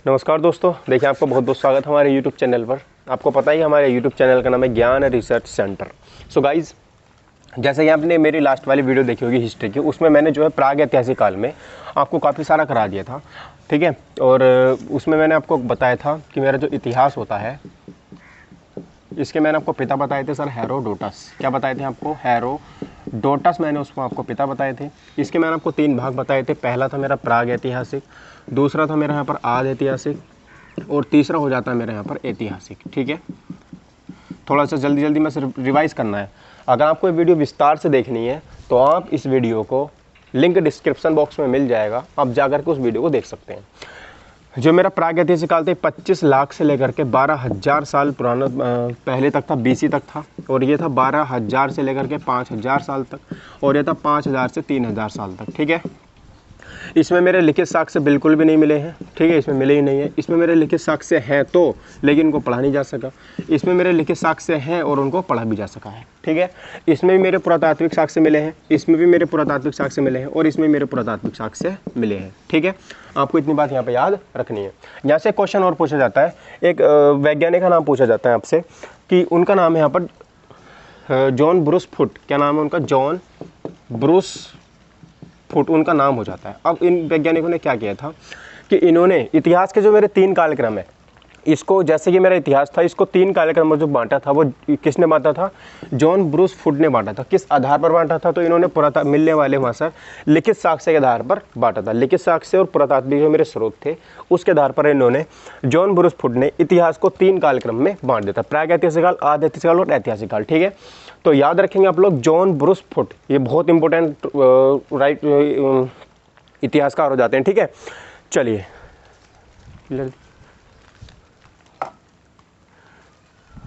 नमस्कार दोस्तों, देखिए आपको बहुत बहुत स्वागत है हमारे YouTube चैनल पर। आपको पता ही हमारे YouTube चैनल का नाम है ज्ञान रिसर्च सेंटर। सो गाइज, जैसे कि आपने मेरी लास्ट वाली वीडियो देखी होगी हिस्ट्री की, उसमें मैंने जो है प्राग ऐतिहासिक काल में आपको काफ़ी सारा करा दिया था, ठीक है। और उसमें मैंने आपको बताया था कि मेरा जो इतिहास होता है, इसके मैंने आपको पिता बताए थे सर हेरोडोटस। क्या बताए थे आपको? हेरोडोटस, मैंने उसको आपको पिता बताए थे। इसके मैंने आपको 3 भाग बताए थे। पहला था मेरा प्राग ऐतिहासिक, दूसरा था मेरा यहाँ पर आदि ऐतिहासिक, और तीसरा हो जाता है मेरे यहाँ पर ऐतिहासिक, ठीक है। थोड़ा सा जल्दी जल्दी में सिर्फ रिवाइज करना है। अगर आपको ये वीडियो विस्तार से देखनी है तो आप इस वीडियो को, लिंक डिस्क्रिप्शन बॉक्स में मिल जाएगा, आप जाकर के उस वीडियो को देख सकते हैं। जो मेरा प्राग ऐतिहासिक काल था 25 लाख से लेकर के 12,000 साल पुराना पहले तक था, BC तक था। और ये था 12,000 से लेकर के 5,000 साल तक, और ये था 5,000 से 3,000 साल तक, ठीक है। इसमें मेरे लिखित साक्ष्य बिल्कुल भी नहीं मिले हैं, ठीक है, इसमें मिले ही नहीं है। इसमें मेरे लिखित साक्ष्य हैं तो, लेकिन उनको पढ़ा नहीं जा सका। इसमें मेरे लिखित साक्ष्य हैं और उनको पढ़ा भी जा सका है, ठीक है। इसमें भी मेरे पुरातात्विक साक्ष्य मिले हैं, इसमें भी मेरे पुरातात्विक साक्ष्य मिले हैं, और इसमें मेरे पुरातात्विक साक्ष्य मिले हैं, ठीक है। आपको इतनी बात यहाँ पे याद रखनी है। यहाँ से क्वेश्चन और पूछा जाता है, एक वैज्ञानिक का नाम पूछा जाता है आपसे कि उनका नाम है यहाँ पर जॉन ब्रूस फुट। क्या नाम है उनका? जॉन ब्रूस फुट उनका नाम हो जाता है। अब इन वैज्ञानिकों ने क्या किया था कि इन्होंने इतिहास के जो मेरे 3 कालक्रम है, इसको, जैसे कि मेरा इतिहास था, इसको 3 कालक्रम में जो बांटा था वो किसने बांटा था? जॉन ब्रूस फुट ने बांटा था। किस आधार पर बांटा था? तो इन्होंने मिलने वाले वहाँ सर लिखित साक्ष्य के आधार पर बांटा था। लिखित साक्ष्य और पुरातात्विक जो मेरे स्रोत थे उसके आधार पर इन्होंने, जॉन ब्रूस फुट ने इतिहास को 3 कालक्रम में बांट दिया था, प्राग ऐतिहासिक काल, आदि ऐतिहासिक काल और ऐतिहासिक काल, ठीक है। तो याद रखेंगे आप लोग, जॉन ब्रूस फुट, ये बहुत इंपॉर्टेंट इतिहासकार हो जाते हैं, ठीक है। चलिए,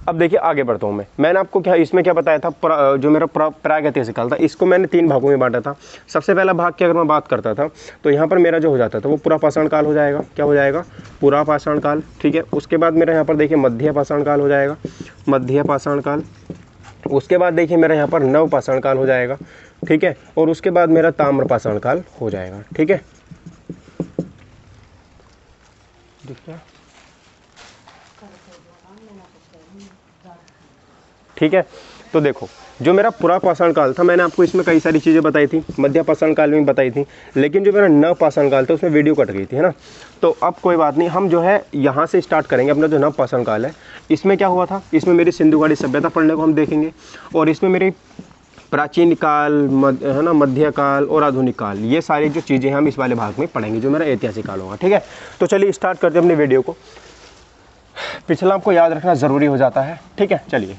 अब देखिए आगे बढ़ता हूँ मैं। मैंने आपको क्या इसमें क्या बताया था? जो मेरा प्राग ऐतिहासिक काल था, इसको मैंने 3 भागों में बांटा था। सबसे पहला भाग की अगर मैं बात करता था तो यहाँ पर मेरा जो हो जाता था वो पुरापाषाण काल हो जाएगा। क्या हो जाएगा? पुरापाषाण काल, ठीक है। उसके बाद मेरा यहाँ पर देखिए मध्य पाषाण काल हो जाएगा, मध्य पाषाण काल। उसके बाद देखिए मेरा यहाँ पर नवपाषाण काल हो जाएगा, ठीक है। और उसके बाद मेरा ताम्रपाषाण काल हो जाएगा, ठीक है। ठीक है, तो देखो, जो मेरा पुरापाषाण काल था, मैंने आपको इसमें कई सारी चीज़ें बताई थी, मध्य पाषाण काल में बताई थी, लेकिन जो मेरा नवपाषाण काल था उसमें वीडियो कट गई थी, है ना। तो अब कोई बात नहीं, हम जो है यहाँ से स्टार्ट करेंगे अपना जो नवपाषाण काल है। इसमें क्या हुआ था? इसमें मेरी सिंधु घाटी सभ्यता पढ़ने को हम देखेंगे, और इसमें मेरी प्राचीन काल, है ना, मध्यकाल और आधुनिक काल, ये सारी जो चीज़ें हम इस वाले भाग में पढ़ेंगे, जो मेरा ऐतिहासिक काल होगा, ठीक है। तो चलिए स्टार्ट करते हैं अपनी वीडियो को। पिछला आपको याद रखना ज़रूरी हो जाता है, ठीक है। चलिए,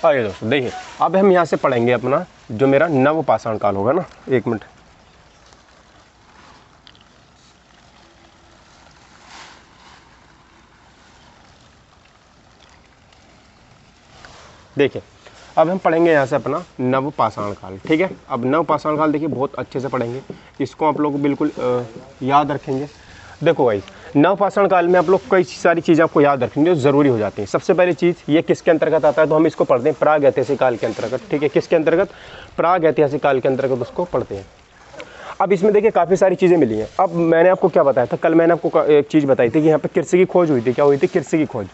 आइए दोस्तों, देखिए अब हम यहाँ से पढ़ेंगे अपना जो मेरा नवपाषाण काल होगा ना। 1 मिनट, देखिए अब हम पढ़ेंगे यहाँ से अपना नवपाषाण काल, ठीक है। अब नवपाषाण काल देखिए बहुत अच्छे से पढ़ेंगे, इसको आप लोग बिल्कुल याद रखेंगे। देखो भाई, नवपाषाण काल में आप लोग कई सारी चीज़ें आपको याद रखनी जो ज़रूरी हो जाती है। सबसे पहली चीज़, ये किसके अंतर्गत आता है? तो हम इसको पढ़ते हैं प्राग ऐतिहासिक काल के अंतर्गत, ठीक है। किसके अंतर्गत? प्राग ऐतिहासिक काल के अंतर्गत उसको पढ़ते हैं। अब इसमें देखिए काफ़ी सारी चीज़ें मिली हैं। अब मैंने आपको क्या बताया था? कल मैंने आपको एक चीज़ बताई थी कि यहाँ पर कृषि की खोज हुई थी। क्या हुई थी? कृषि की खोज।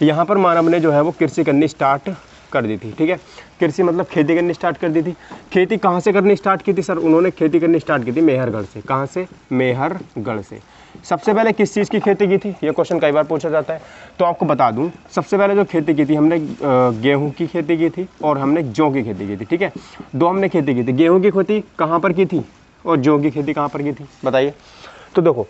यहाँ पर मानव ने जो है वो कृषि करनी स्टार्ट कर दी थी, ठीक है। कृषि मतलब खेती करनी स्टार्ट कर दी थी। खेती कहाँ से करनी स्टार्ट की थी सर? उन्होंने खेती करनी स्टार्ट की थी मेहरगढ़ से। कहाँ से? मेहरगढ़ से। सबसे पहले किस चीज़ की खेती की थी? ये क्वेश्चन कई बार पूछा जाता है, तो आपको बता दूं, सबसे पहले जो खेती की थी हमने गेहूं की खेती की थी और हमने जौ की खेती की थी, ठीक है। 2 हमने खेती की थी। गेहूं की खेती कहाँ पर की थी और जौ की खेती कहाँ पर की थी? बताइए। तो देखो,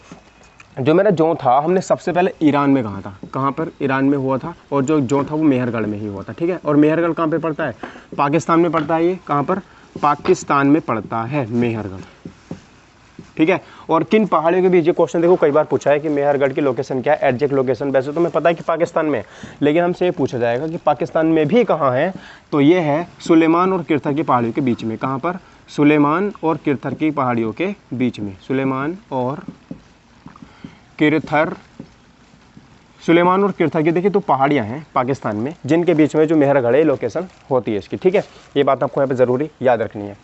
जो मेरा जौ था हमने सबसे पहले ईरान में कहा था। कहाँ पर? ईरान में हुआ था। और जो जौ था वो मेहरगढ़ में ही हुआ था, ठीक है। और मेहरगढ़ कहाँ पे पड़ता है? पाकिस्तान में पड़ता है। ये कहाँ पर? पाकिस्तान में पड़ता है मेहरगढ़। ठीक है। और किन पहाड़ियों के बीच, ये क्वेश्चन देखो कई बार पूछा है कि मेहरगढ़ की लोकेशन क्या है, एग्जैक्ट लोकेशन। वैसे तो मैं पता है कि पाकिस्तान में है, लेकिन हमसे ये पूछा जाएगा कि पाकिस्तान में भी कहाँ है, तो ये है सुलेमान और किरथर की पहाड़ियों के बीच में। कहाँ पर? सुलेमान और किरथर की पहाड़ियों के बीच में। सुलेमान और किरथर, सुलेमान और किरथर की देखिए तो पहाड़ियाँ हैं पाकिस्तान में, जिनके बीच में जो मेहरगढ़ लोकेशन होती है इसकी, ठीक है। ये बात आपको यहाँ पे ज़रूरी याद रखनी है।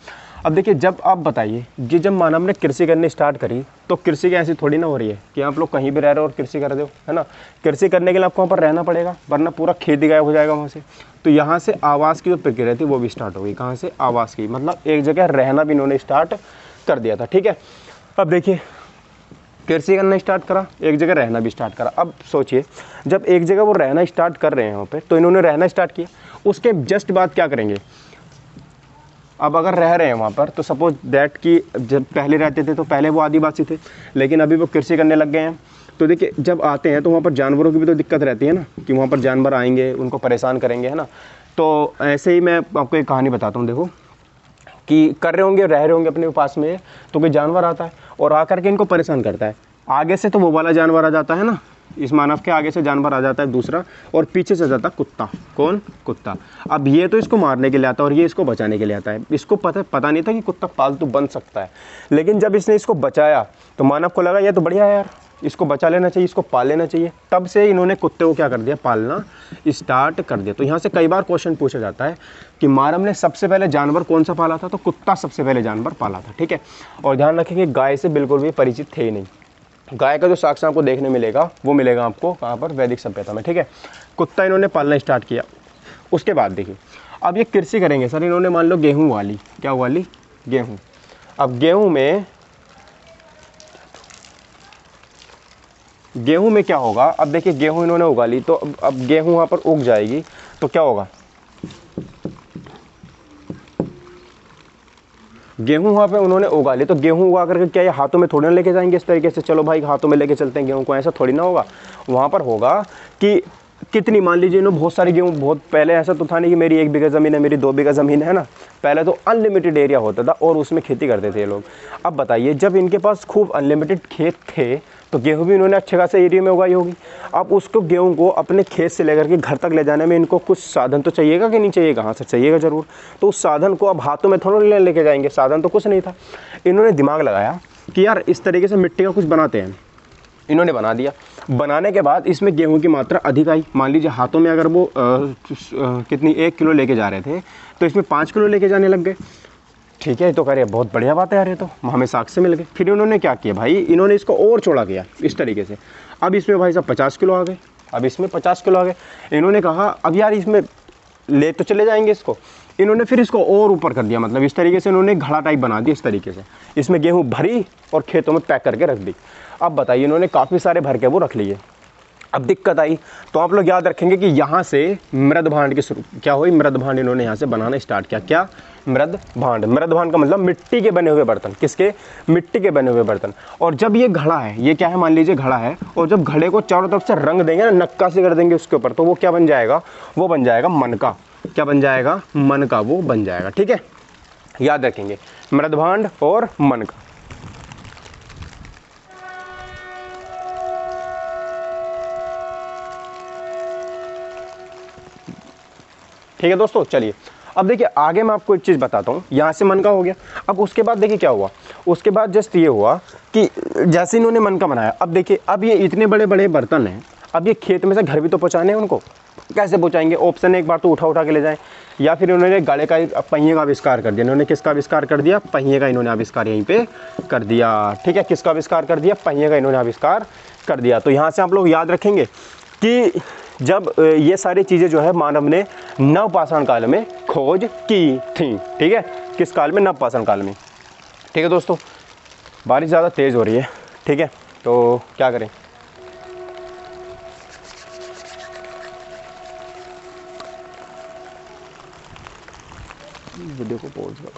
अब देखिए, जब आप बताइए कि जब मानव ने कृषि करनी स्टार्ट करी, तो कृषि की ऐसी थोड़ी ना हो रही है कि आप लोग कहीं भी रह रहे हो और कृषि कर दो, है ना। कृषि करने के लिए आपको वहाँ पर रहना पड़ेगा, वरना पूरा खेती गायब हो जाएगा वहाँ से। तो यहाँ से आवास की जो प्रक्रिया थी वो भी स्टार्ट हो गई। कहाँ से? आवास की, मतलब एक जगह रहना भी इन्होंने स्टार्ट कर दिया था, ठीक है। अब देखिए, कृषि करना स्टार्ट करा, एक जगह रहना भी स्टार्ट करा। अब सोचिए, जब एक जगह वो रहना स्टार्ट कर रहे हैं वहाँ पे, तो इन्होंने रहना स्टार्ट किया, उसके जस्ट बाद क्या करेंगे? अब अगर रह रहे हैं वहाँ पर, तो सपोज दैट कि जब पहले रहते थे तो पहले वो आदिवासी थे, लेकिन अभी वो कृषि करने लग गए हैं। तो देखिए, जब आते हैं तो वहाँ पर जानवरों की भी तो दिक्कत रहती है ना, कि वहाँ पर जानवर आएंगे, उनको परेशान करेंगे, है ना। तो ऐसे ही मैं आपको एक कहानी बताता हूँ। देखो कि कर रहे होंगे, रह रहे होंगे अपने पास में, तो कोई जानवर आता है और आकर के इनको परेशान करता है। आगे से तो वो वाला जानवर आ जाता है ना, इस मानव के आगे से जानवर आ जाता है दूसरा, और पीछे से जाता कुत्ता। कौन? कुत्ता। अब ये तो इसको मारने के लिए आता है और ये इसको बचाने के लिए आता है। इसको पता नहीं था कि कुत्ता पालतू बन सकता है, लेकिन जब इसने इसको बचाया तो मानव को लगा ये तो बढ़िया है यार, इसको बचा लेना चाहिए, इसको पाल लेना चाहिए। तब से इन्होंने कुत्ते को क्या कर दिया? पालना स्टार्ट कर दिया। तो यहाँ से कई बार क्वेश्चन पूछा जाता है कि मानव ने सबसे पहले जानवर कौन सा पाला था, तो कुत्ता सबसे पहले जानवर पाला था, ठीक है। और ध्यान रखेंगे, गाय से बिल्कुल भी परिचित थे ही नहीं। गाय का जो साक्ष्य आपको देखने मिलेगा वो मिलेगा आपको कहाँ पर? वैदिक सभ्यता में, ठीक है। कुत्ता इन्होंने पालना स्टार्ट किया। उसके बाद देखिए, अब ये कृषि करेंगे सर, इन्होंने मान लो गेहूं वाली, क्या वाली? गेहूं। अब गेहूं में क्या होगा? अब देखिए, गेहूं इन्होंने उगा ली, तो अब गेहूं वहाँ पर उग जाएगी, तो क्या होगा? गेहूं वहाँ पे उन्होंने उगा ली, तो गेहूं उगा करके क्या ये हाथों में थोड़ी ना लेके जाएंगे इस तरीके से, चलो भाई हाथों में लेके चलते हैं गेहूं को, ऐसा थोड़ी ना होगा। वहाँ पर होगा कि कितनी, मान लीजिए इन्होंने बहुत सारी गेहूं, बहुत पहले ऐसा तो था नहीं कि मेरी 1 बीघा ज़मीन है, मेरी 2 बीघा ज़मीन है ना। पहले तो अनलिमिटेड एरिया होता था और उसमें खेती करते थे ये लोग। अब बताइए, जब इनके पास खूब अनलिमिटेड खेत थे, तो गेहूं भी इन्होंने अच्छे खासे एरिया में उगाई होगी। अब उसको गेहूं को अपने खेत से लेकर के घर तक ले जाने में इनको कुछ साधन तो चाहिएगा कि नहीं चाहिएगा? हाँ सर, चाहिएगा ज़रूर। तो उस साधन को अब हाथों में थोड़ा लेके जाएंगे, साधन तो कुछ नहीं था। इन्होंने दिमाग लगाया कि यार इस तरीके से मिट्टी का कुछ बनाते हैं। इन्होंने बना दिया। बनाने के बाद इसमें गेहूं की मात्रा अधिक आई। मान लीजिए हाथों में अगर वो कितनी 1 किलो लेके जा रहे थे, तो इसमें 5 किलो लेके जाने लग गए। ठीक है, तो कह रहे बहुत बढ़िया बात है यार, ये तो हमें साक्ष्य मिल गए। फिर इन्होंने क्या किया भाई, इन्होंने इसको और चौड़ा किया इस तरीके से। अब इसमें भाई साहब 50 किलो आ गए, अब इसमें 50 किलो आ गए। इन्होंने कहा अब यार इसमें ले तो चले जाएंगे इसको। इन्होंने फिर इसको और ऊपर कर दिया, मतलब इस तरीके से इन्होंने घड़ा टाइप बना दिया इस तरीके से। इसमें गेहूँ भरी और खेतों में पैक करके रख दी। अब बताइए, इन्होंने काफ़ी सारे भर के वो रख लिए। अब दिक्कत आई, तो आप लोग याद रखेंगे कि यहाँ से मृद भांड की क्या हुई? मृद भांड इन्होंने यहाँ से बनाना स्टार्ट किया। क्या? मृद भांड। मृद भांड का मतलब मिट्टी के बने हुए बर्तन। किसके? मिट्टी के बने हुए बर्तन। और जब ये घड़ा है, ये क्या है, मान लीजिए घड़ा है, और जब घड़े को चारों तरफ से रंग देंगे ना, नक्काशी कर देंगे उसके ऊपर, तो वो क्या बन जाएगा? वो बन जाएगा मन का। क्या बन जाएगा? मन का वो बन जाएगा, ठीक है। याद रखेंगे, मृद भांड और मन का। ठीक है दोस्तों, चलिए अब देखिए आगे मैं आपको एक चीज़ बताता हूँ। यहाँ से मन का हो गया। अब उसके बाद देखिए क्या हुआ। उसके बाद जस्ट ये हुआ कि जैसे इन्होंने मन का बनाया, अब देखिए अब ये इतने बड़े बड़े बर्तन हैं, अब ये खेत में से घर भी तो पहुँचाने हैं उनको। कैसे पहुँचाएंगे? ऑप्शन है, एक बार तो उठा के ले जाएं, या फिर इन्होंने गाड़े का पहिए का आविष्कार कर दिया। इन्होंने किसका आविष्कार कर दिया? पहिए का इन्होंने आविष्कार यहीं पे कर दिया। ठीक है, किसका आविष्कार कर दिया? पहिए का इन्होंने आविष्कार कर दिया। तो यहाँ से आप लोग याद रखेंगे कि जब ये सारी चीज़ें जो है मानव ने नवपाषाण काल में खोज की थी। ठीक है, किस काल में? नवपाषाण काल में। ठीक है दोस्तों, बारिश ज़्यादा तेज़ हो रही है। ठीक है, तो क्या करें? वीडियो को पॉज करो।